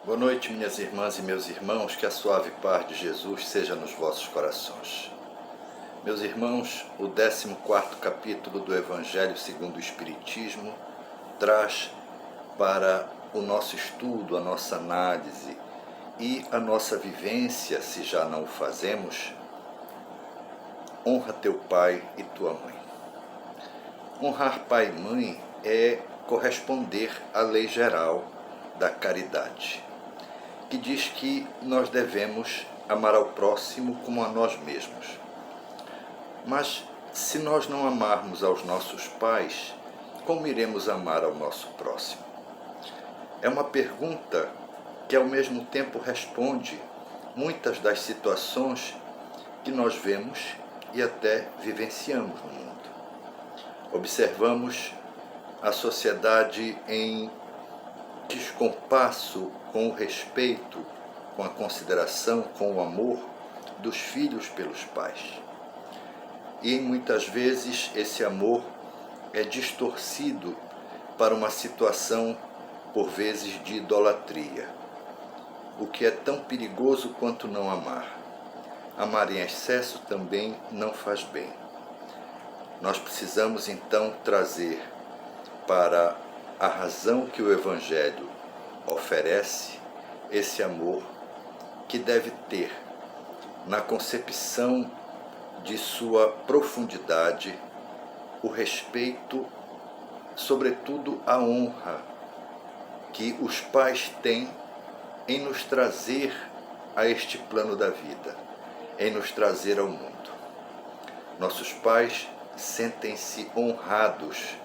Boa noite, minhas irmãs e meus irmãos, que a suave paz de Jesus seja nos vossos corações. Meus irmãos, o 14º capítulo do Evangelho segundo o Espiritismo traz para o nosso estudo, a nossa análise e a nossa vivência, se já não o fazemos, honra teu pai e tua mãe. Honrar pai e mãe é corresponder à lei geral da caridade, que diz que nós devemos amar ao próximo como a nós mesmos. Mas se nós não amarmos aos nossos pais, como iremos amar ao nosso próximo? É uma pergunta que ao mesmo tempo responde muitas das situações que nós vemos e até vivenciamos no mundo. Observamos a sociedade em descompasso com o respeito, com a consideração, com o amor dos filhos pelos pais. E muitas vezes esse amor é distorcido para uma situação, por vezes, de idolatria, o que é tão perigoso quanto não amar. Amar em excesso também não faz bem. Nós precisamos então trazer para a razão que o Evangelho oferece esse amor que deve ter na concepção de sua profundidade o respeito, sobretudo a honra que os pais têm em nos trazer a este plano da vida, em nos trazer ao mundo. Nossos pais sentem-se honrados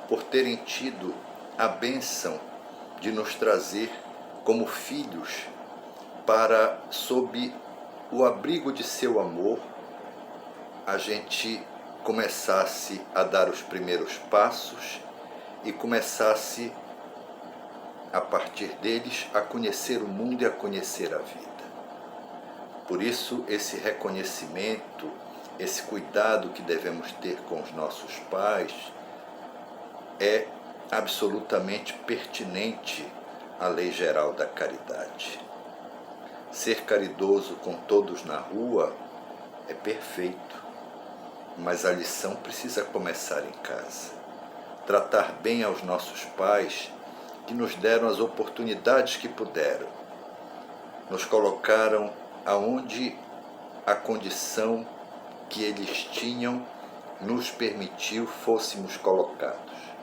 por terem tido a bênção de nos trazer como filhos para, sob o abrigo de seu amor, a gente começasse a dar os primeiros passos e começasse, a partir deles, a conhecer o mundo e a conhecer a vida. Por isso, esse reconhecimento, esse cuidado que devemos ter com os nossos pais é absolutamente pertinente à lei geral da caridade. Ser caridoso com todos na rua é perfeito, mas a lição precisa começar em casa. Tratar bem aos nossos pais, que nos deram as oportunidades que puderam, nos colocaram aonde a condição que eles tinham nos permitiu fôssemos colocados.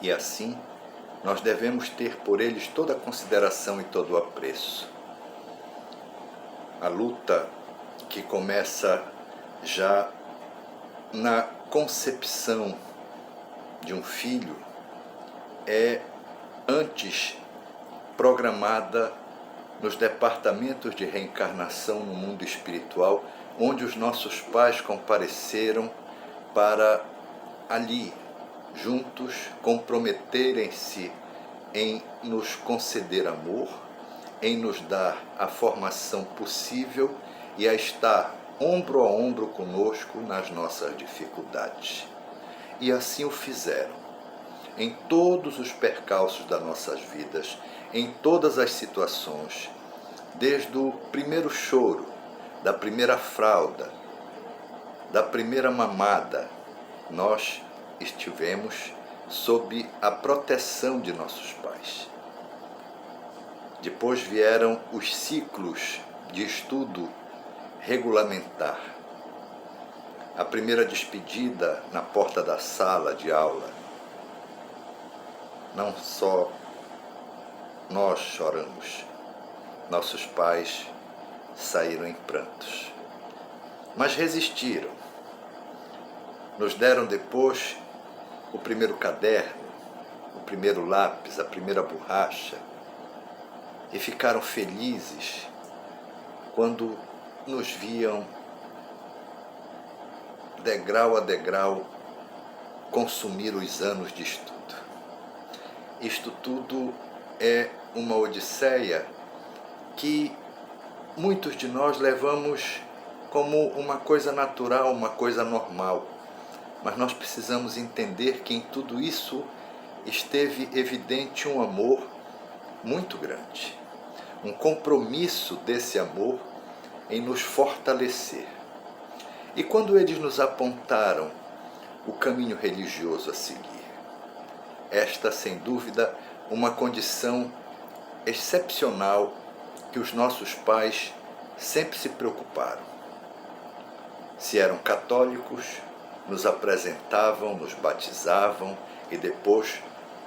E assim, nós devemos ter por eles toda a consideração e todo o apreço. A luta que começa já na concepção de um filho é antes programada nos departamentos de reencarnação no mundo espiritual, onde os nossos pais compareceram para ali, juntos, comprometerem-se em nos conceder amor, em nos dar a formação possível e a estar ombro a ombro conosco nas nossas dificuldades. E assim o fizeram. Em todos os percalços das nossas vidas, em todas as situações, desde o primeiro choro, da primeira fralda, da primeira mamada, nós estivemos sob a proteção de nossos pais. Depois vieram os ciclos de estudo regulamentar. A primeira despedida na porta da sala de aula. Não só nós choramos, nossos pais saíram em prantos, mas resistiram. Nos deram depois o primeiro caderno, o primeiro lápis, a primeira borracha, e ficaram felizes quando nos viam degrau a degrau consumir os anos de estudo. Isto tudo é uma odisseia que muitos de nós levamos como uma coisa natural, uma coisa normal. Mas nós precisamos entender que em tudo isso esteve evidente um amor muito grande, um compromisso desse amor em nos fortalecer. E quando eles nos apontaram o caminho religioso a seguir, esta, sem dúvida, uma condição excepcional que os nossos pais sempre se preocuparam. Se eram católicos, nos apresentavam, nos batizavam e depois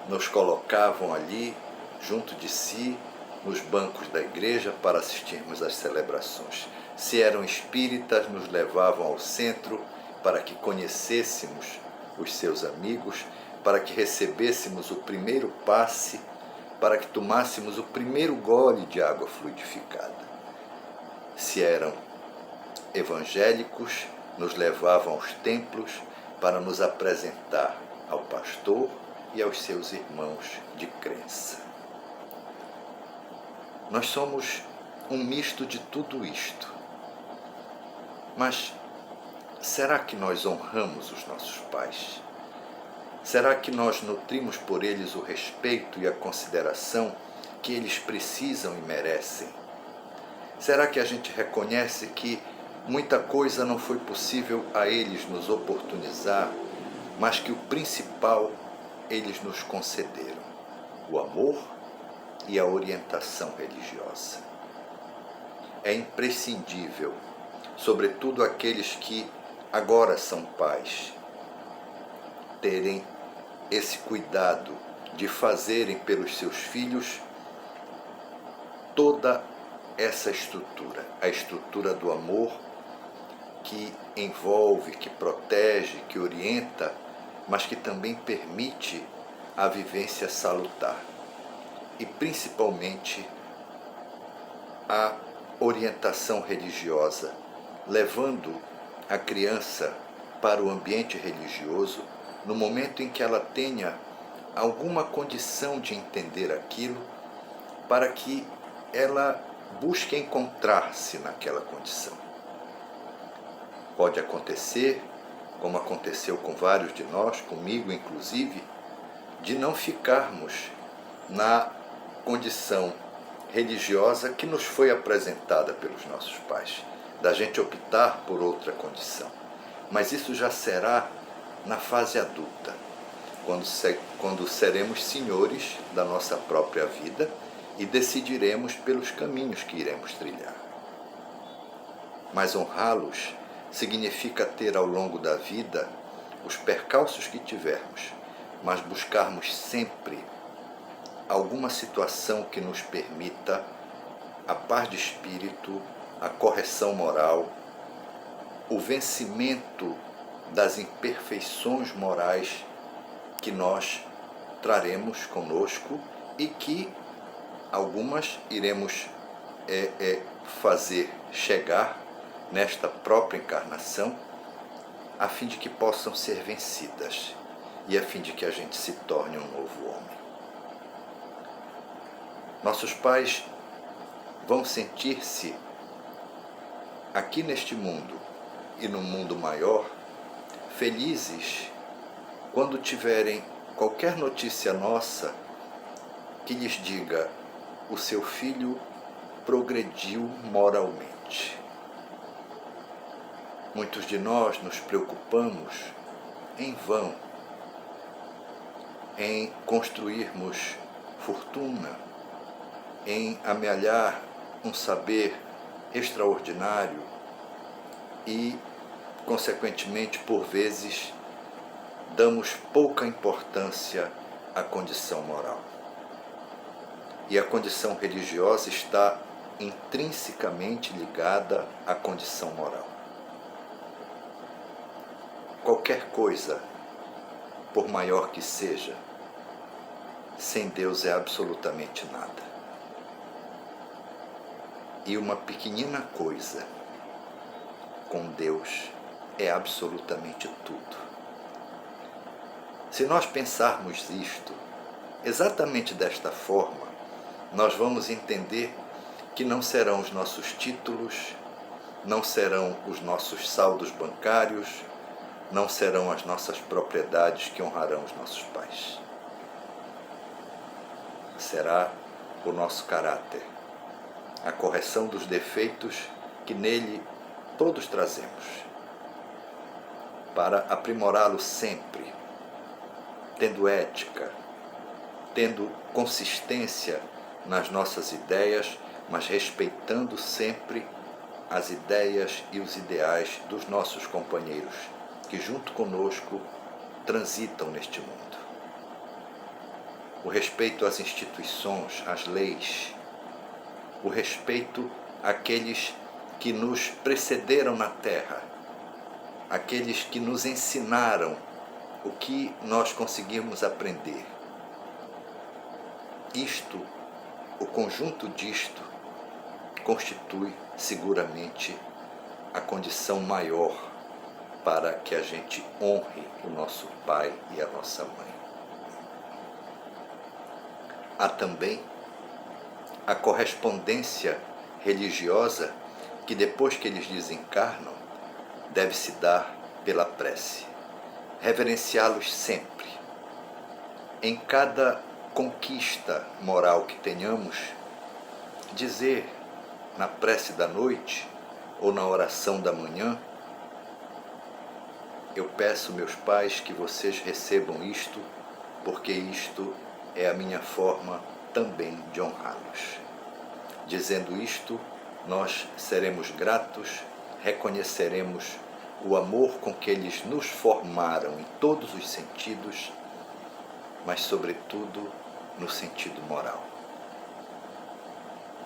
nos colocavam ali, junto de si, nos bancos da igreja para assistirmos às celebrações. Se eram espíritas, nos levavam ao centro para que conhecêssemos os seus amigos, para que recebêssemos o primeiro passe, para que tomássemos o primeiro gole de água fluidificada. Se eram evangélicos, nos levavam aos templos para nos apresentar ao pastor e aos seus irmãos de crença. Nós somos um misto de tudo isto. Mas será que nós honramos os nossos pais? Será que nós nutrimos por eles o respeito e a consideração que eles precisam e merecem? Será que a gente reconhece que muita coisa não foi possível a eles nos oportunizar, mas que o principal eles nos concederam: o amor e a orientação religiosa? É imprescindível, sobretudo aqueles que agora são pais, terem esse cuidado de fazerem pelos seus filhos toda essa estrutura, a estrutura do amor que envolve, que protege, que orienta, mas que também permite a vivência salutar. E principalmente a orientação religiosa, levando a criança para o ambiente religioso no momento em que ela tenha alguma condição de entender aquilo, para que ela busque encontrar-se naquela condição. Pode acontecer, como aconteceu com vários de nós, comigo inclusive, de não ficarmos na condição religiosa que nos foi apresentada pelos nossos pais, da gente optar por outra condição. Mas isso já será na fase adulta, quando seremos senhores da nossa própria vida e decidiremos pelos caminhos que iremos trilhar. Mas honrá-los significa ter ao longo da vida os percalços que tivermos, mas buscarmos sempre alguma situação que nos permita a paz de espírito, a correção moral, o vencimento das imperfeições morais que nós traremos conosco e que algumas iremos fazer chegar nesta própria encarnação, a fim de que possam ser vencidas e a fim de que a gente se torne um novo homem. Nossos pais vão sentir-se aqui neste mundo e no mundo maior felizes quando tiverem qualquer notícia nossa que lhes diga: o seu filho progrediu moralmente. Muitos de nós nos preocupamos em vão em construirmos fortuna, em amealhar um saber extraordinário e, consequentemente, por vezes, damos pouca importância à condição moral. E a condição religiosa está intrinsecamente ligada à condição moral. Qualquer coisa, por maior que seja, sem Deus é absolutamente nada. E uma pequenina coisa, com Deus, é absolutamente tudo. Se nós pensarmos isto exatamente desta forma, nós vamos entender que não serão os nossos títulos, não serão os nossos saldos bancários, não serão as nossas propriedades que honrarão os nossos pais. Será o nosso caráter, a correção dos defeitos que nele todos trazemos, para aprimorá-lo sempre, tendo ética, tendo consistência nas nossas ideias, mas respeitando sempre as ideias e os ideais dos nossos companheiros, que junto conosco transitam neste mundo. O respeito às instituições, às leis, o respeito àqueles que nos precederam na terra, aqueles que nos ensinaram o que nós conseguimos aprender. Isto, o conjunto disto, constitui seguramente a condição maior para que a gente honre o nosso pai e a nossa mãe. Há também a correspondência religiosa que depois que eles desencarnam, deve se dar pela prece. Reverenciá-los sempre. Em cada conquista moral que tenhamos, dizer na prece da noite ou na oração da manhã: eu peço, meus pais, que vocês recebam isto, porque isto é a minha forma também de honrá-los. Dizendo isto, nós seremos gratos, reconheceremos o amor com que eles nos formaram em todos os sentidos, mas sobretudo no sentido moral.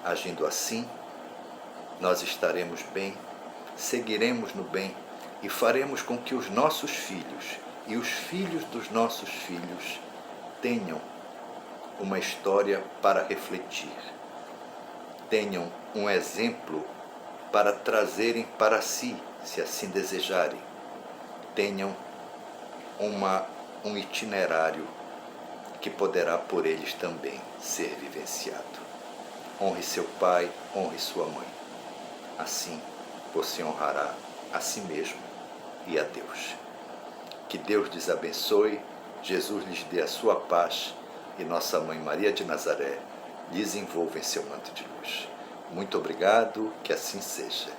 Agindo assim, nós estaremos bem, seguiremos no bem e faremos com que os nossos filhos e os filhos dos nossos filhos tenham uma história para refletir, tenham um exemplo para trazerem para si, se assim desejarem, tenham um itinerário que poderá por eles também ser vivenciado. Honre seu pai, honre sua mãe. Assim você honrará a si mesmo e a Deus. Que Deus lhes abençoe, Jesus lhes dê a sua paz e nossa Mãe Maria de Nazaré lhes envolva em seu manto de luz. Muito obrigado, que assim seja.